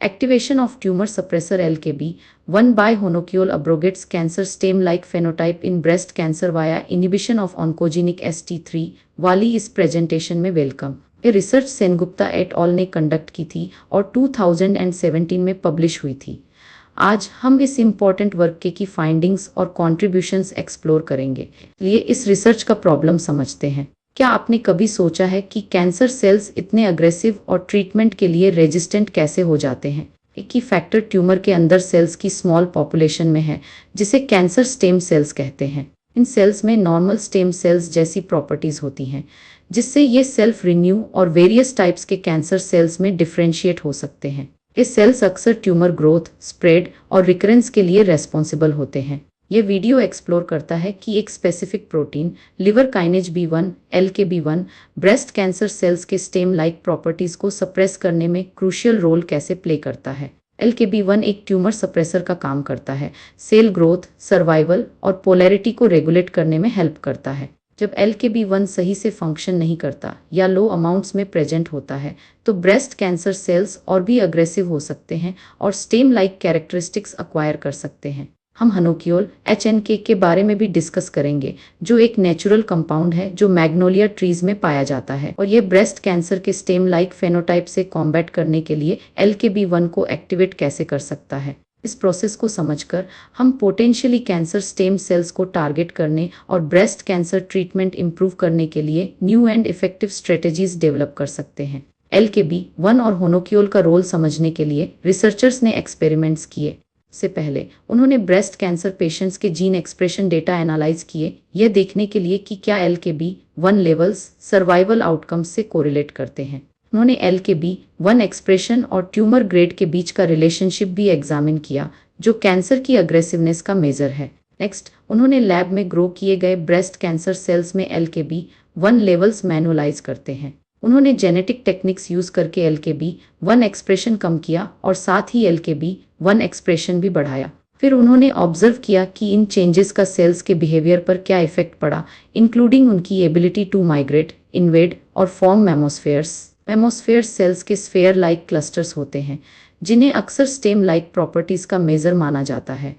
Activation of tumor suppressor LKB1 by Honokiol abrogates cancer stem-like phenotype in breast cancer via inhibition of oncogenic ST3 वाली इस presentation में welcome. ये research Sengupta at all ने conduct की थी और 2017 में पब्लिश हुई थी। आज हम इस इम्पॉर्टेंट वर्क की फाइंडिंग्स और कॉन्ट्रीब्यूशंस एक्सप्लोर करेंगे। लिए इस रिसर्च का प्रॉब्लम समझते हैं। क्या आपने कभी सोचा है कि कैंसर सेल्स इतने अग्रेसिव और ट्रीटमेंट के लिए रेजिस्टेंट कैसे हो जाते हैं? एक ही फैक्टर ट्यूमर के अंदर सेल्स की स्मॉल पॉपुलेशन में है जिसे कैंसर स्टेम सेल्स कहते हैं। इन सेल्स में नॉर्मल स्टेम सेल्स जैसी प्रॉपर्टीज होती हैं जिससे ये सेल्फ रिन्यू और वेरियस टाइप्स के कैंसर सेल्स में डिफ्रेंशिएट हो सकते हैं। ये सेल्स अक्सर ट्यूमर ग्रोथ, स्प्रेड और रिकरेंस के लिए रेस्पॉन्सिबल होते हैं। ये वीडियो एक्सप्लोर करता है कि एक specific protein liver kinase B1 LKB1 breast cancer sales के स्टेम लाइक प्रॉपर्टीज को सप्रेस करने में क्रूशियल रोल कैसे प्ले करता है। LKB1 एक ट्यूमर सप्रेसर का काम करता है, सेल ग्रोथ, सर्वाइवल और पोलैरिटी को रेगुलेट करने में हेल्प करता है। जब LKB1 सही से फंक्शन नहीं करता या लो अमाउंट्स में प्रेजेंट होता है तो ब्रेस्ट कैंसर सेल्स और भी अग्रेसिव हो सकते हैं और स्टेम लाइक कैरेक्टरिस्टिक्स अक्वायर कर सकते हैं। हम हनोकियोल HNK के बारे में भी डिस्कस करेंगे जो एक नेचुरल कंपाउंड है जो मैग्नोलिया ट्रीज में पाया जाता है और ये ब्रेस्ट कैंसर के स्टेम लाइक फेनोटाइप से कॉम्बैट करने के लिए LKB1 को एक्टिवेट कैसे कर सकता है। इस प्रोसेस को समझकर हम पोटेंशियली कैंसर स्टेम सेल्स को टारगेट करने और ब्रेस्ट कैंसर ट्रीटमेंट इंप्रूव करने के लिए new and effective strategies develop कर सकते हैं। LKB1 और होनोकियोल का रोल समझने के लिए रिसर्चर्स ने एक्सपेरिमेंट्स किए। से पहले उन्होंने ब्रेस्ट कैंसर पेशेंट्स के जीन एक्सप्रेशन डेटा एनालाइज किए, यह देखने के लिए कि क्या LKB1 लेवल्स सर्वाइवल आउटकम्स से कोरिलेट करते हैं। उन्होंने LKB1 एक्सप्रेशन और ट्यूमर ग्रेड के बीच का रिलेशनशिप भी एग्जामिन किया जो कैंसर की अग्रेसिवनेस का मेजर है। नेक्स्ट, उन्होंने लैब में ग्रो किए गए ब्रेस्ट कैंसर सेल्स में LKB1 लेवल्स मैनुअलाइज करते हैं। उन्होंने जेनेटिक टेक्निक्स यूज करके LKB1 एक्सप्रेशन कम किया और साथ ही LKB1 एक्सप्रेशन भी बढ़ाया। फिर उन्होंने ऑब्जर्व किया कि इन चेंजेस का सेल्स के बिहेवियर पर क्या इफेक्ट पड़ा, इंक्लूडिंग उनकी एबिलिटी टू माइग्रेट, इन्वेड और फॉर्म मेमोस्फेयर्स। मेमोस्फेयर्स सेल्स के स्फेयर लाइक क्लस्टर्स होते हैं जिन्हें अक्सर स्टेम लाइक प्रॉपर्टीज का मेजर माना जाता है।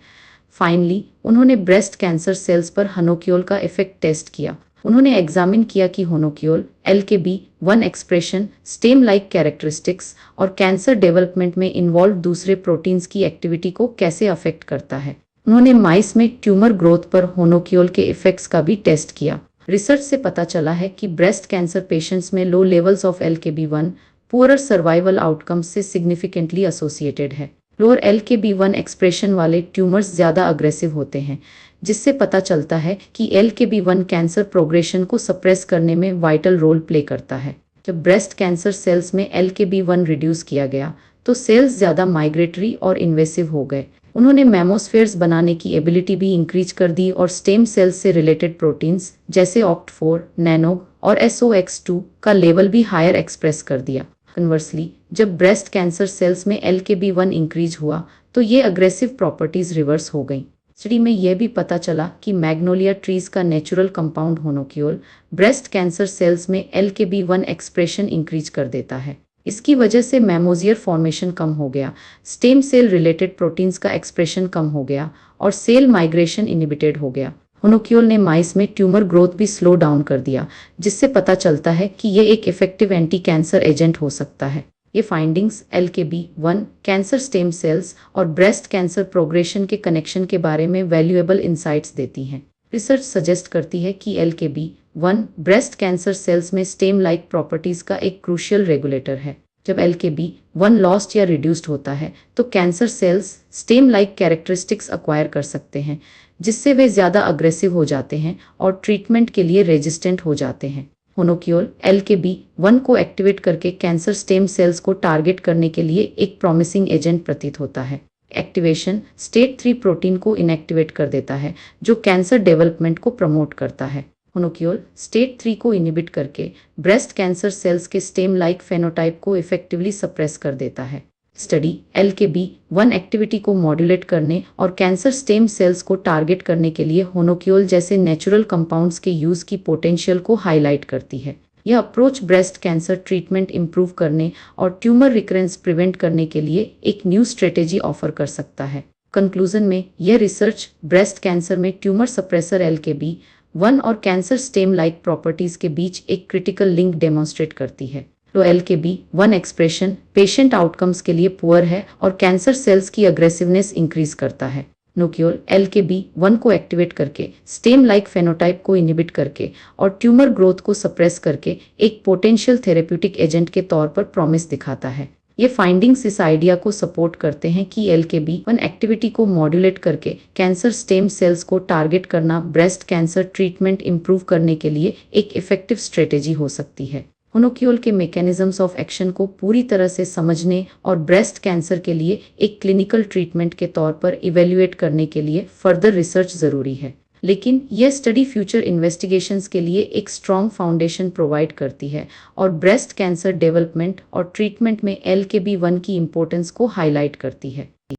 फाइनली उन्होंने ब्रेस्ट कैंसर सेल्स पर हनोकियोल का इफेक्ट टेस्ट किया। उन्होंने एग्जामिन किया कि होनोकियोल LKB1 expression, stem like characteristics और कैंसर डेवलपमेंट में इन्वॉल्व दूसरे प्रोटीन्स की एक्टिविटी को कैसे अफेक्ट करता है। उन्होंने माइस में ट्यूमर ग्रोथ पर होनोकियोल के इफेक्ट्स का भी टेस्ट किया। रिसर्च से पता चला है कि ब्रेस्ट कैंसर पेशेंट्स में low levels of LKB1 poorer survival outcomes से सिग्निफिकेंटली एसोसिएटेड है। लोअर LKB1 एक्सप्रेशन वाले ट्यूमर्स ज़्यादा अग्रेसिव होते हैं, जिससे पता चलता है कि LKB1 कैंसर प्रोग्रेशन को सप्रेस करने में वाइटल रोल प्ले करता है। जब ब्रेस्ट कैंसर सेल्स में LKB1 रिड्यूस किया गया तो सेल्स ज़्यादा माइग्रेटरी और इन्वेसिव हो गए। उन्होंने मेमोस्फेयर्स बनाने की एबिलिटी भी इंक्रीज कर दी और स्टेम सेल्स से रिलेटेड प्रोटीन्स जैसे OCT4, नैनोग और SOX2 का लेवल भी हायर एक्सप्रेस कर दिया। कन्वर्सली, जब ब्रेस्ट कैंसर सेल्स में LKB1 इंक्रीज हुआ तो ये अग्रेसिव प्रॉपर्टीज रिवर्स हो गई। स्टडी में यह भी पता चला कि मैग्नोलिया ट्रीज का natural compound honokiol breast cancer cells में LKB1 एक्सप्रेशन इंक्रीज कर देता है। इसकी वजह से मेमोजियर फॉर्मेशन कम हो गया, स्टेम सेल रिलेटेड प्रोटीन्स का एक्सप्रेशन कम हो गया और सेल माइग्रेशन इनहिबिटेड हो गया। होनोकियोल ने माइस में ट्यूमर ग्रोथ भी स्लो डाउन कर दिया, जिससे पता चलता है कि यह एक इफेक्टिव एंटी कैंसर एजेंट हो सकता है। ये findings LKB1 cancer stem cells और ब्रेस्ट कैंसर प्रोग्रेशन के कनेक्शन के बारे में वैल्यूएबल इंसाइट्स देती हैं। रिसर्च सजेस्ट करती है कि LKB1 ब्रेस्ट कैंसर सेल्स में स्टेम लाइक प्रॉपर्टीज का एक क्रूशियल रेगुलेटर है। जब LKB1 लॉस्ट या रिड्यूस्ड होता है तो cancer cells stem like characteristics acquire कर सकते हैं, जिससे वे ज़्यादा अग्रेसिव हो जाते हैं और ट्रीटमेंट के लिए रेजिस्टेंट हो जाते हैं। होनोकियोल LKB1 को एक्टिवेट करके कैंसर स्टेम सेल्स को टारगेट करने के लिए एक प्रॉमिसिंग एजेंट प्रतीत होता है। एक्टिवेशन स्टेट 3 प्रोटीन को इनएक्टिवेट कर देता है जो कैंसर डेवलपमेंट को प्रमोट करता है। होनोकियोल स्टेट 3 को इनहिबिट करके ब्रेस्ट कैंसर सेल्स के स्टेम लाइक फेनोटाइप को इफेक्टिवली सप्रेस कर देता है। स्टडी LKB1 एक्टिविटी को मॉड्यूलेट करने और कैंसर स्टेम सेल्स को टारगेट करने के लिए होनोकियोल जैसे नेचुरल कंपाउंड्स के यूज की पोटेंशियल को हाईलाइट करती है। यह approach breast cancer treatment improve करने और ट्यूमर रिकरेंस प्रिवेंट करने के लिए एक न्यू स्ट्रेटेजी ऑफर कर सकता है। कंक्लूजन में, यह रिसर्च ब्रेस्ट कैंसर में ट्यूमर सप्रेसर LKB1 और कैंसर स्टेम लाइक प्रॉपर्टीज के बीच एक क्रिटिकल लिंक डेमोन्स्ट्रेट करती है। तो LKB1 एक्सप्रेशन पेशेंट आउटकम्स के लिए पुअर है और कैंसर सेल्स की अग्रेसिवनेस इंक्रीज करता है। नोक्योल LKB1 को एक्टिवेट करके, स्टेम लाइक फेनोटाइप को इनिबिट करके और ट्यूमर ग्रोथ को सप्रेस करके एक पोटेंशियल थेरेप्यूटिक एजेंट के तौर पर प्रॉमिस दिखाता है। ये फाइंडिंग्स इस आइडिया को सपोर्ट करते हैं कि LKB1 एक्टिविटी को मॉड्यूलेट करके कैंसर स्टेम सेल्स को टारगेट करना ब्रेस्ट कैंसर ट्रीटमेंट इम्प्रूव करने के लिए एक इफेक्टिव स्ट्रेटेजी हो सकती है। होनोक्यूल के मैकेनिज्म्स ऑफ एक्शन को पूरी तरह से समझने और ब्रेस्ट कैंसर के लिए एक क्लिनिकल ट्रीटमेंट के तौर पर इवेल्युएट करने के लिए फर्दर रिसर्च ज़रूरी है, लेकिन यह स्टडी फ्यूचर इन्वेस्टिगेशंस के लिए एक स्ट्रॉन्ग फाउंडेशन प्रोवाइड करती है और ब्रेस्ट कैंसर डेवलपमेंट और ट्रीटमेंट में LKB1 की इम्पोर्टेंस को हाईलाइट करती है।